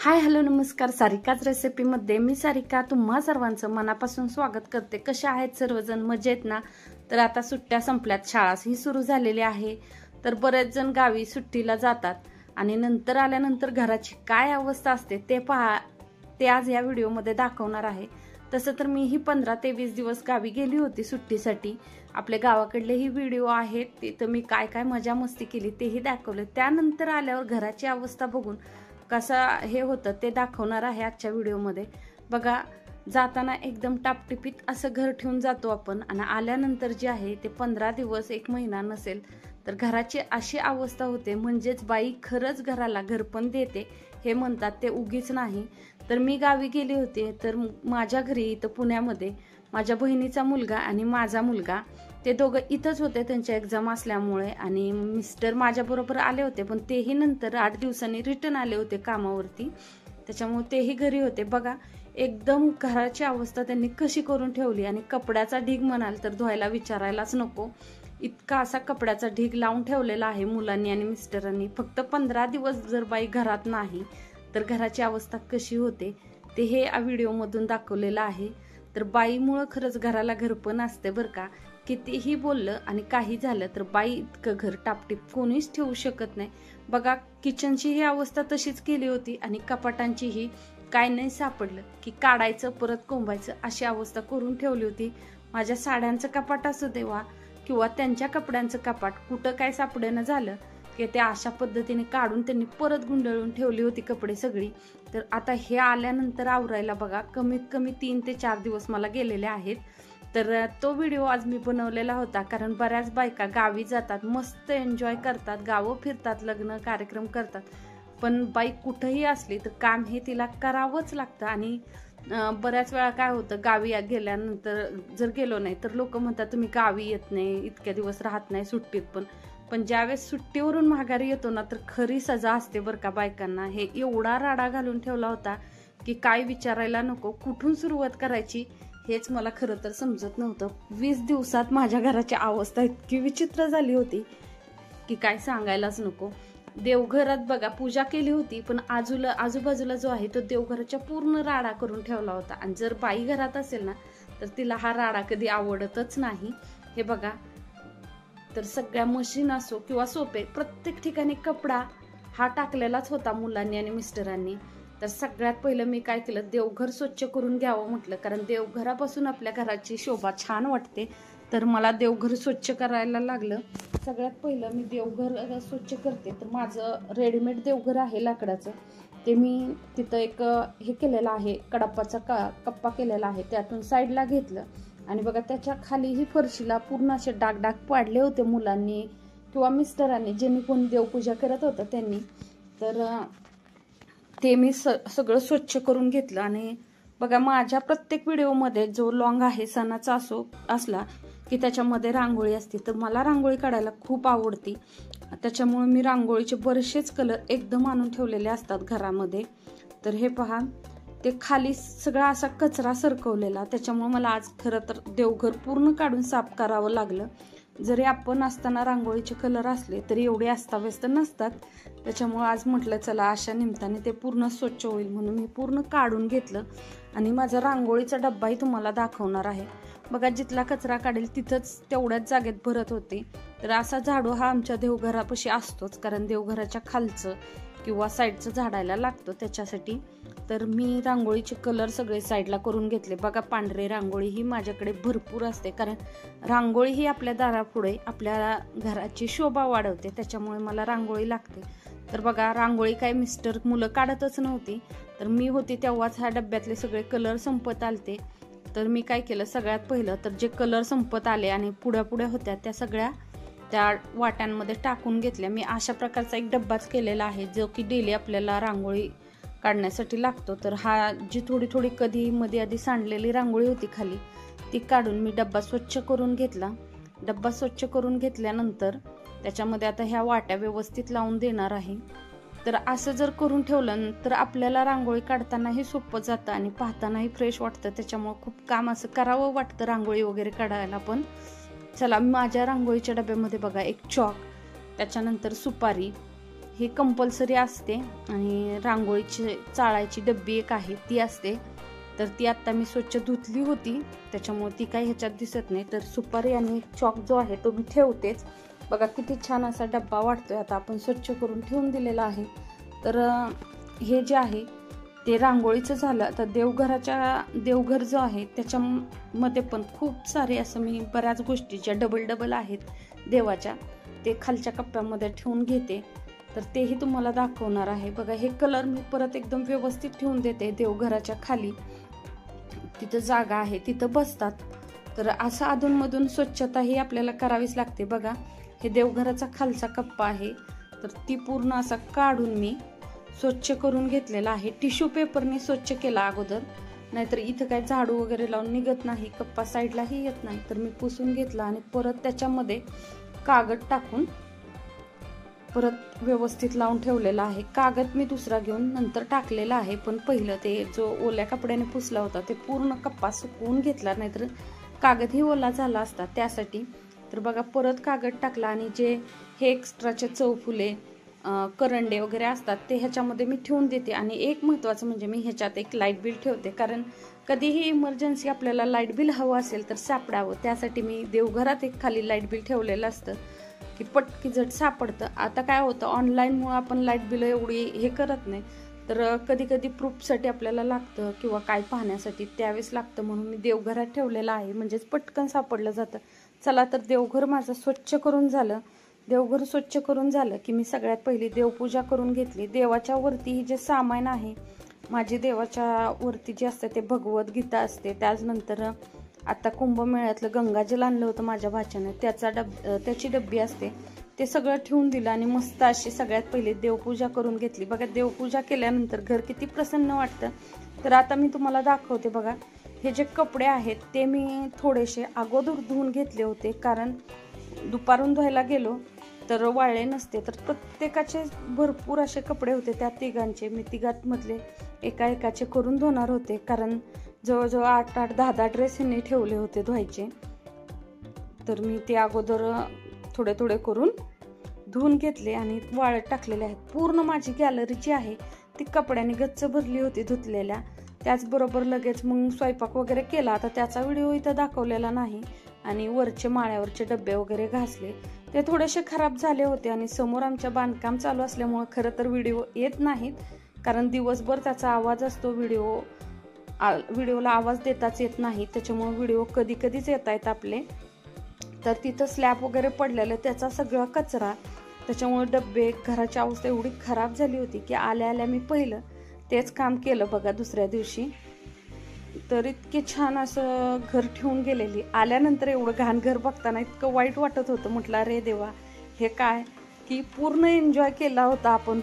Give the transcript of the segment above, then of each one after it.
Hi hello नमस्कार. सारिकाच रेसिपीमध्ये मी सारिका तुम्हा सर्वांचं मनापासून स्वागत करते. कशा आहेत सर्वजण? मजेत ना? तर आता सुट्ट्या संपल्यात, शाळाही सुरू झालेली आहे. तर बरेच जण गावी सुट्टीला जातात आणि नंतर आल्यानंतर घराची काय अवस्था असते ते पहा, ते आज या व्हिडिओमध्ये दाखवणार आहे. तसं तर मीही 15 ते 20 दिवस गावी गेली होती सुट्टीसाठी. आपल्या गावाकडलेही व्हिडिओ आहेत, तिथं मी काय काय मजा मस्ती केली तेही दाखवले. त्यानंतर आल्यावर घराची अवस्था बघून कसं हे होतं ते दाखवणार आहे आजच्या व्हिडिओमध्ये. बघा, जाताना एकदम टापटिपीत असं घर ठेवून जातो आपण आणि आल्यानंतर जे आहे ते 15 दिवस 1 महिना नसेल तर घराची अशी अवस्था होते. म्हणजेच बाई खरंच घराला घरपण देते हे म्हणतात ते उगीच नाही. तर मी गावी गेली होते, तर माझ्या घरी इथं पुण्यामध्ये माझ्या बहिणीचा मुलगा आणि माझा मुलगा ते दोघं इथंच होते त्यांच्या एक्झाम असल्यामुळे. आणि मिस्टर माझ्याबरोबर आले होते, पण तेही नंतर 8 दिवसांनी रिटर्न आले होते कामावरती, त्याच्यामुळे तेही घरी होते. बघा, एकदम घराची अवस्था त्यांनी कशी करून ठेवली. आणि कपड्याचा ढीग म्हणाल तर धुवायला विचारायलाच नको, इतका असा कपड्याचा ढीग लावून ठेवलेला आहे मुलांनी आणि मिस्टरांनी. फक्त 15 दिवस जर बाई घरात नाही तर घराची अवस्था कशी होते ते हे व्हिडिओमधून दाखवलेलं आहे. तर बाईमुळं खरंच घराला घरपण असते बरं का. कितीही बोललं आणि काही झालं तर बाई इतकं घर टापटीप कोणीच ठेवू शकत नाही. बघा, किचनची ही अवस्था तशीच केली होती आणि कपाटांचीही काय नाही सापडलं की काढायचं परत कोंबायचं अशी अवस्था करून ठेवली होती. माझ्या साड्यांचं कपाट असू देवा किंवा त्यांच्या कपड्यांचं कपाट, कुठं काय सापडेनं झालं की ते अशा पद्धतीने काढून त्यांनी परत गुंडाळून ठेवली होती कपडे सगळी. तर आता हे आल्यानंतर आवरायला बघा कमीत कमी 3 ते 4 दिवस मला गेलेले आहेत. तर तो व्हिडिओ आज मी बनवलेला होता, कारण बऱ्याच बायका गावी जातात, मस्त एन्जॉय करतात, गावं फिरतात, लग्न कार्यक्रम करतात, पण बाई कुठंही असली तर काम हे तिला करावंच लागतं. आणि बऱ्याच वेळा काय होतं, गावी गेल्यानंतर जर गेलो नाही तर लोक म्हणतात तुम्ही गावी येत नाही, इतक्या दिवस राहत नाही सुट्टीत. पण ज्यावेळेस सुट्टीवरून माघारी येतो ना तर खरी सजा असते बरं का बायकांना. हे एवढा राडा घालून ठेवला होता की काय विचारायला नको, कुठून सुरुवात करायची हेच मला खरं तर समजत नव्हतं. 20 दिवसात माझ्या घराची अवस्था इतकी विचित्र झाली होती की काय सांगायलाच नको. देवघरात बघा पूजा केली होती, पण आजूबाजूला जो आहे तो देवघराच्या पूर्ण राडा करून ठेवला होता. आणि जर बाई घरात असेल ना तर तिला हा राडा कधी आवडतच नाही. हे बघा, तर सगळ्या मशीन असो किंवा सोपे प्रत्येक ठिकाणी कपडा हा टाकलेलाच होता मुलांनी आणि मिस्टरांनी. तर सगळ्यात पहिलं मी काय केलं, देवघर स्वच्छ करून घ्यावं म्हटलं, कारण देवघरापासून आपल्या घराची शोभा छान वाटते. तर मला देवघर स्वच्छ करायला लागलं. सगळ्यात पहिलं मी देवघर स्वच्छ करते. तर माझं रेडीमेड देवघर आहे लाकडाचं, ते मी तिथं एक हे केलेलं आहे, कडापाचा कप्पा केलेला आहे, त्यातून साईडला घेतलं. आणि बघा, त्याच्या खालीही फरशीला पूर्ण असे डाग पाडले होते मुलांनी किंवा मिस्टरांनी, ज्यांनी कोण देवपूजा करत होतं त्यांनी. तर ते मी सगळं स्वच्छ करून घेतलं. आणि बघा, माझ्या प्रत्येक व्हिडिओमध्ये जो लॉंग आहे सणाचा असला की त्याच्यामध्ये रांगोळी असते. तर मला रांगोळी काढायला खूप आवडती, त्याच्यामुळे मी रांगोळीचे बरेचसेच कलर एकदम आणून ठेवलेले असतात घरामध्ये. तर हे पहा, ते खाली सगळा असा कचरा सरकवलेला, त्याच्यामुळे मला आज खरं तर देवघर पूर्ण काढून साफ करावं लागलं. जरी आपण असताना रांगोळीचे कलर असले तरी एवढे अस्ताव्यस्त नसतात, त्याच्यामुळे आज म्हटलं चला अशा निमित्ताने ते पूर्ण स्वच्छ होईल म्हणून मी पूर्ण काढून घेतलं. आणि माझा रांगोळीचा डब्बाही तुम्हाला दाखवणार आहे. बघा, जिथला कचरा काढेल तिथंच तेवढ्याच जागेत भरत होते. तर असा झाडू हा आमच्या देवघरापाशी असतोच, कारण देवघराच्या खालचं किंवा साईडचं झाडायला लागतो त्याच्यासाठी. तर मी रांगोळीचे कलर सगळे साईडला करून घेतले. बघा, पांढरे रांगोळी ही माझ्याकडे भरपूर असते, कारण रांगोळी ही आपल्या दारापुढे आपल्या घराची शोभा वाढवते, त्याच्यामुळे मला रांगोळी लागते. तर बघा, रांगोळी काय मिस्टर मुलं काढतच नव्हती, तर मी होती तेव्हाच ह्या डब्यातले सगळे कलर संपत आलते. तर मी काय केलं, सगळ्यात पहिलं तर जे कलर संपत आले आणि पुढ्या होत्या त्या सगळ्या त्या वाट्यांमध्ये टाकून घेतल्या. मी अशा प्रकारचा एक डब्बाच केलेला आहे जो की डेली आपल्याला रांगोळी काढण्यासाठी लागतो. तर हा जी थोडी कधी मध्ये आधी सांडलेली रांगोळी होती खाली, ती काढून मी डब्बा स्वच्छ करून घेतला. डब्बा स्वच्छ करून घेतल्यानंतर त्याच्यामध्ये आता ह्या वाट्या व्यवस्थित लावून देणार आहे. तर असं जर करून ठेवलं तर आपल्याला रांगोळी काढतानाही सोपं जातं आणि पाहतानाही फ्रेश वाटतं, त्याच्यामुळे खूप काम असं करावं वाटतं रांगोळी वगैरे काढायला. पण चला, माझ्या रांगोळीच्या डब्यामध्ये बघा एक चॉक, त्याच्यानंतर सुपारी, हे कंपल्सरी असते. आणि रांगोळीची चाळायची डब्बी एक आहे ती असते, तर ती आत्ता मी स्वच्छ धुतली होती, त्याच्यामुळे ती काही ह्याच्यात दिसत नाही. तर सुपारी आणि चॉक जो आहे तो मी ठेवतेच. बघा किती छान असा डब्बा वाटतोय. आता आपण स्वच्छ करून ठेवून दिलेला आहे. तर हे जे आहे ते रांगोळीचं झालं. आता देवघर जो आहे त्याच्यामध्ये पण खूप सारे असं मी बऱ्याच गोष्टी ज्या डबल आहेत देवाच्या, ते खालच्या कप्प्यामध्ये ठेवून घेते. तर तेही तुम्हाला दाखवणार आहे. बघा हे कलर मी परत एकदम व्यवस्थित ठेवून देते. देवघराच्या खाली तिथं जागा आहे, तिथं बसतात. तर असं अधूनमधून स्वच्छता ही आपल्याला करावीच लागते. बघा हे देवघराचा खालचा कप्पा आहे, तर ती पूर्ण असा काढून मी स्वच्छ करून घेतलेला आहे. टिश्यू पेपरने स्वच्छ केला अगोदर, नाहीतर इथं काय झाडू वगैरे लावून निघत नाही, कप्पा साईडलाही येत नाही. तर मी पुसून घेतला आणि परत त्याच्यामध्ये कागद टाकून परत व्यवस्थित लावून ठेवलेला आहे. कागद मी दुसरा घेऊन नंतर टाकलेला आहे, पण पहिलं ते जो ओल्या कपड्याने पुसला होता ते पूर्ण कप्पा सुकवून घेतला, नाहीतर कागदही ओला झाला असता त्यासाठी. तर बघा परत कागद टाकला आणि जे हे एक्स्ट्राचे चौफुले करंडे वगैरे असतात ते ह्याच्यामध्ये मी ठेवून देते. आणि एक महत्त्वाचं म्हणजे मी ह्याच्यात एक लाईट बिल ठेवते, कारण कधीही इमर्जन्सी आपल्याला लाईट बिल हवं असेल तर सापडावं, त्यासाठी मी देवघरात एक खाली लाईट बिल ठेवलेलं असतं की पटकी झट सापडतं. आता काय होतं, ऑनलाईनमुळे आपण लाईट बिल एवढी हे करत नाही, तर कधी कधी प्रूफसाठी आपल्याला लागतं किंवा काय पाहण्यासाठी त्यावेळेस लागतं, म्हणून मी देवघरात ठेवलेलं आहे, म्हणजेच पटकन सापडलं जातं. चला तर देवघर माझं स्वच्छ करून झालं. देवघर स्वच्छ करून झालं की मी सगळ्यात पहिली देवपूजा करून घेतली. देवाच्या वरती जे सामान आहे माझी, देवाच्या वरती जे असते ते भगवत गीता असते. त्याचनंतर आता कुंभमेळ्यातलं गंगाजल आणलं होतं माझ्या भाच्याने, त्याची डब्बी असते, ते सगळं ठेवून दिलं आणि मस्त अशी सगळ्यात पहिले देवपूजा करून घेतली. बघा देवपूजा केल्यानंतर घर किती प्रसन्न वाटतं. तर आता मी तुम्हाला दाखवते. बघा हे जे कपडे आहेत ते मी थोडेसे अगोदर धुवून घेतले होते, कारण दुपारून धुवायला गेलो तर वाळले नसते. तर प्रत्येकाचे भरपूर असे कपडे होते त्या तिघांचे. मी तिघांमधले एकाचे करून धुणार होते, कारण जवळजवळ 8-8, 10-10 ड्रेस ह्यांनी ठेवले होते धुवायचे. तर मी ते अगोदर थोडे करून धुवून घेतले आणि वाळत टाकलेले आहेत. पूर्ण माझी गॅलरी जी आहे ती कपड्याने गच्च भरली होती धुतलेल्या. त्याचबरोबर लगेच मग स्वयंपाक वगैरे केला. आता त्याचा व्हिडिओ इथं दाखवलेला नाही. आणि वरचे माळ्यावरचे डबे वगैरे घासले, ते थोडेसे खराब झाले होते. आणि समोर आमच्या बांधकाम चालू असल्यामुळे खरं तर व्हिडिओ येत नाहीत, कारण दिवसभर त्याचा आवाज असतो. व्हिडिओला आवाज देताच येत नाही, त्याच्यामुळे व्हिडिओ कधीच येत आहेत आपले. तर तिथं स्लॅब वगैरे पडलेलं, त्याचा सगळा कचरा, त्याच्यामुळे डब्बे, घराची अवस्था एवढी खराब झाली होती की आल्या मी पहिलं तेच काम केलं. बघा दुसऱ्या दिवशी तर इतके छान असं घर ठेवून गेलेली. आल्यानंतर एवढं घाण घर बघताना इतकं वाईट वाटत होतं. म्हटलं अरे देवा हे काय, की पूर्ण एन्जॉय केला होता आपण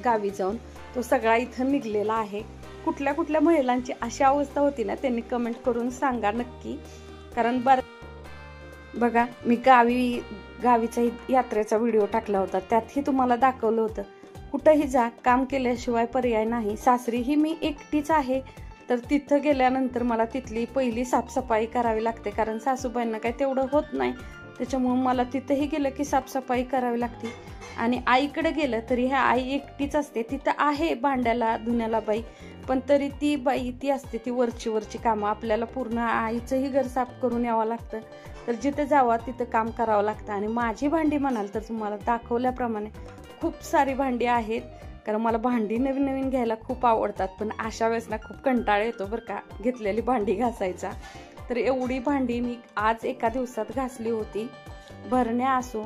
गावी जाऊन, तो सगळा इथं निघलेला आहे. कुठल्या महिलांची अशी अवस्था होती ना, त्यांनी कमेंट करून सांगा नक्की. कारण बघा मी गावीचा यात्रेचा व्हिडिओ टाकला होता, त्यातही तुम्हाला दाखवलं होतं कुठंही जा काम केल्याशिवाय पर्याय नाही. सासरीही मी एकटीच आहे, तर तिथं गेल्यानंतर मला तिथली पहिली साफसफाई करावी लागते, कारण सासूबाईंना काही तेवढं होत नाही. त्याच्यामुळे मला तिथंही गेलं की साफसफाई करावी लागते. आणि आईकडे गेलं तरी ह्या आई एकटीच असते. तिथं आहे भांड्याला धुण्याला बाई, पण तरी ती बाई ती असते ती वरची कामं. आपल्याला पूर्ण आईचंही घर साफ करून यावं लागतं, तर जिथे जावं तिथं काम करावं लागतं. आणि माझी भांडी म्हणाल तर तुम्हाला दाखवल्याप्रमाणे खूप सारी भांडी आहेत, कारण मला भांडी नवीन घ्यायला खूप आवडतात. पण अशा वेळेस ना खूप कंटाळा येतो बरं का घेतलेली भांडी घासायचा. तर एवढी भांडी मी आज एका दिवसात घासली होती. भरण्या असो,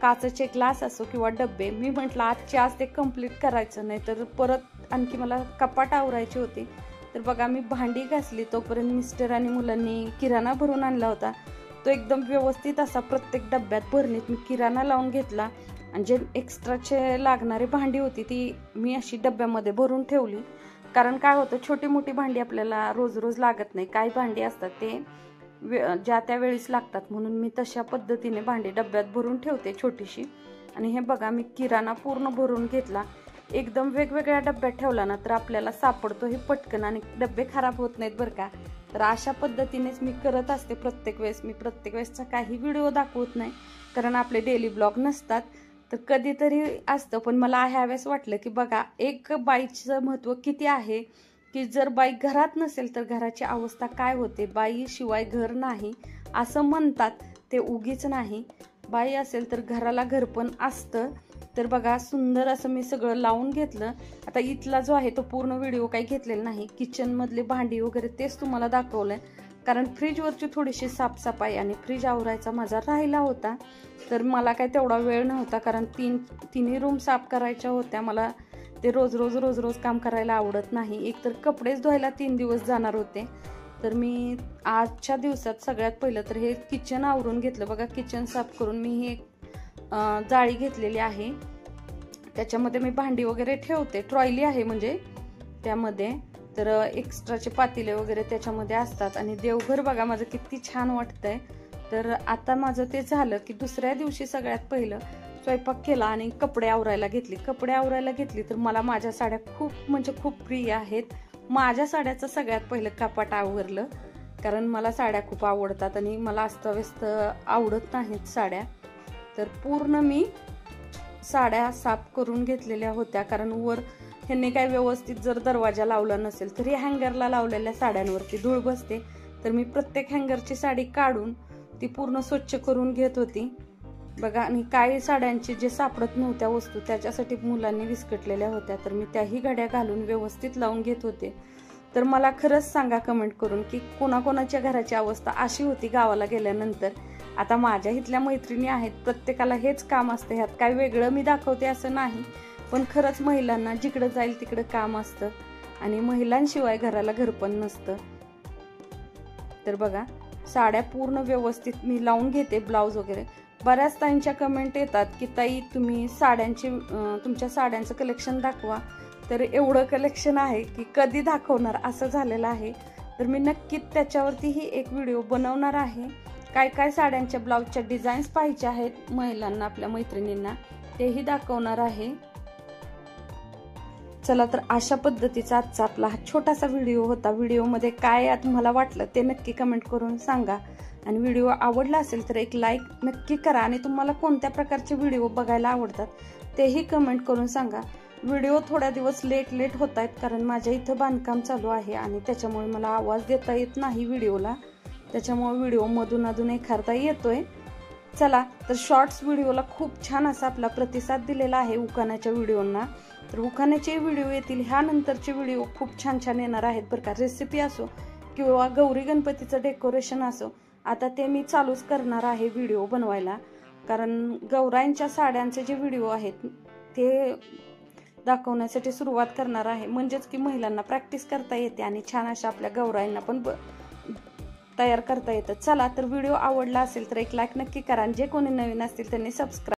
काचेचे ग्लास असो किंवा डब्बे. मी म्हटलं आज ते कंप्लीट करायचं, नाही तर परत आणखी मला कपाट आवरायची होती. तर बघा मी भांडी घासली, तोपर्यंत मिस्टर आणि मुलांनी किराणा भरून आणला होता. तो एकदम व्यवस्थित असा प्रत्येक डब्यात भरणीत मी किराणा लावून घेतला. आणि जे एक्स्ट्राचे लागणारी भांडी होती ती मी अशी डब्यामध्ये भरून ठेवली, कारण काय होतं छोटी मोठी भांडी आपल्याला रोज लागत नाही. काही भांडी असतात ते ज्या त्या वेळेस लागतात, म्हणून मी तशा पद्धतीने भांडी डब्यात भरून ठेवते छोटीशी. आणि हे बघा मी किराणा पूर्ण भरून घेतला. एकदम वेगवेगळ्या डब्यात ठेवला ना तर आपल्याला सापडतो हे पटकन आणि डब्बे खराब होत नाहीत बरं का. तर अशा पद्धतीनेच मी करत असते प्रत्येक वेळेस. मी प्रत्येक वेळेसचा काही व्हिडिओ दाखवत नाही, कारण आपले डेली ब्लॉग नसतात. तर कधीतरी असतं, पण मला ह्यावेळेस वाटलं की बघा एक बाईचं महत्त्व किती आहे, की जर बाई घरात नसेल तर घराची अवस्था काय होते. बाईशिवाय घर नाही असं म्हणतात, ते उगीच नाही. बाई असेल तर घराला घर पण असतं. तर बघा सुंदर असं मी सगळं लावून घेतलं. आता इथला जो आहे तो पूर्ण व्हिडिओ काही घेतलेला नाही, किचनमधली भांडी वगैरे तेच तुम्हाला दाखवलंय, कारण फ्रीजवरची थोडीशी साफसफाई आणि फ्रीज आवरायचा माझा राहिला होता. तर मला काय तेवढा वेळ नव्हता, कारण तिन्ही रूम साफ करायच्या होत्या. मला ते रोज रोज काम करायला आवडत नाही. एकतर कपडेच धुवायला 3 दिवस जाणार होते. तर मी आजच्या दिवसात सगळ्यात पहिलं तर हे किचन आवरून घेतलं. बघा किचन साफ करून मी हे जाळी घेतलेली आहे, त्याच्यामध्ये मी भांडी वगैरे ठेवते. ट्रॉयली आहे म्हणजे त्यामध्ये, तर एक्स्ट्राचे पातेले वगैरे त्याच्यामध्ये असतात. आणि देवघर बघा माझं किती छान वाटतंय. तर आता माझं ते झालं की दुसऱ्या दिवशी सगळ्यात पहिलं स्वयंपाक केला आणि कपडे आवरायला घेतली. तर मला माझ्या साड्या खूप प्रिय आहेत. माझ्या साड्याचं सगळ्यात पहिलं कपाट आवरलं, कारण मला साड्या खूप आवडतात आणि मला अस्तव्यस्त आवडत नाहीत साड्या. तर पूर्ण मी साड्या साफ करून घेतलेल्या होत्या, कारण वर ह्यांनी काय व्यवस्थित जर दरवाजा लावला नसेल तरी हँगरला लावलेल्या साड्यांवरती धूळ बसते. तर मी प्रत्येक हँगरची साडी काढून ती पूर्ण स्वच्छ करून घेत होती बघा. आणि काही साड्यांची जे सापडत नव्हत्या वस्तू त्याच्यासाठी मुलांनी विस्कटलेल्या होत्या, तर मी त्याही घड्या घालून व्यवस्थित लावून घेत होते. तर मला खरंच सांगा कमेंट करून की कोणाकोणाच्या घराची अवस्था अशी होती गावाला गेल्यानंतर. आता माझ्या इथल्या मैत्रिणी आहेत, प्रत्येकाला हेच काम असतं, ह्यात काय वेगळं मी दाखवते असं नाही, पण खरंच महिलांना जिकडं जाईल तिकडं काम असतं आणि महिलांशिवाय घराला घर पण नसतं. तर बघा साड्या पूर्ण व्यवस्थित मी लावून घेते, ब्लाऊज वगैरे. बऱ्याच ताईंच्या कमेंट येतात की ताई तुम्ही तुमच्या साड्यांचं कलेक्शन दाखवा. तर एवढं कलेक्शन आहे की कधी दाखवणार असं झालेलं आहे. तर मी नक्कीच त्याच्यावरतीही एक व्हिडिओ बनवणार आहे. काय साड्यांच्या ब्लाऊजच्या डिझाईन्स पाहिजे आहेत महिलांना, आपल्या मैत्रिणींना, तेही दाखवणार आहे. चला तर अशा पद्धतीचा आजचा आपला हा छोटासा व्हिडिओ होता. व्हिडिओमध्ये काय तुम्हाला वाटलं ते नक्की कमेंट करून सांगा. आणि व्हिडिओ आवडला असेल तर एक लाईक नक्की करा. आणि तुम्हाला कोणत्या प्रकारचे व्हिडिओ बघायला आवडतात तेही कमेंट करून सांगा. व्हिडिओ थोड्या दिवस लेट होत आहेत, कारण माझ्या इथं बांधकाम चालू आहे आणि त्याच्यामुळे मला आवाज देता येत नाही व्हिडिओला. त्याच्यामुळे व्हिडिओ मधून अधून एखादा येतोय. चला तर शॉर्ट्स व्हिडिओला खूप छान असा आपला प्रतिसाद दिलेला आहे उखाण्याच्या व्हिडिओंना. तर उखाण्याचे व्हिडिओ येतील, ह्यानंतरचे व्हिडिओ खूप छान येणार आहेत बरं का. रेसिपी असो किंवा गौरी गणपतीचं डेकोरेशन असो, आता ते मी चालूच करणार आहे व्हिडिओ बनवायला, कारण गौराईंच्या साड्यांचे जे व्हिडिओ आहेत ते दाखवण्यासाठी सुरुवात करणार आहे. म्हणजेच की महिलांना प्रॅक्टिस करता येते आणि छान अशा आपल्या गौराईंना पण तयार करता येतं. चला तर व्हिडिओ आवडला असेल तर एक लाईक नक्की करा. जे कोणी नवीन असतील त्यांनी सबस्क्राईब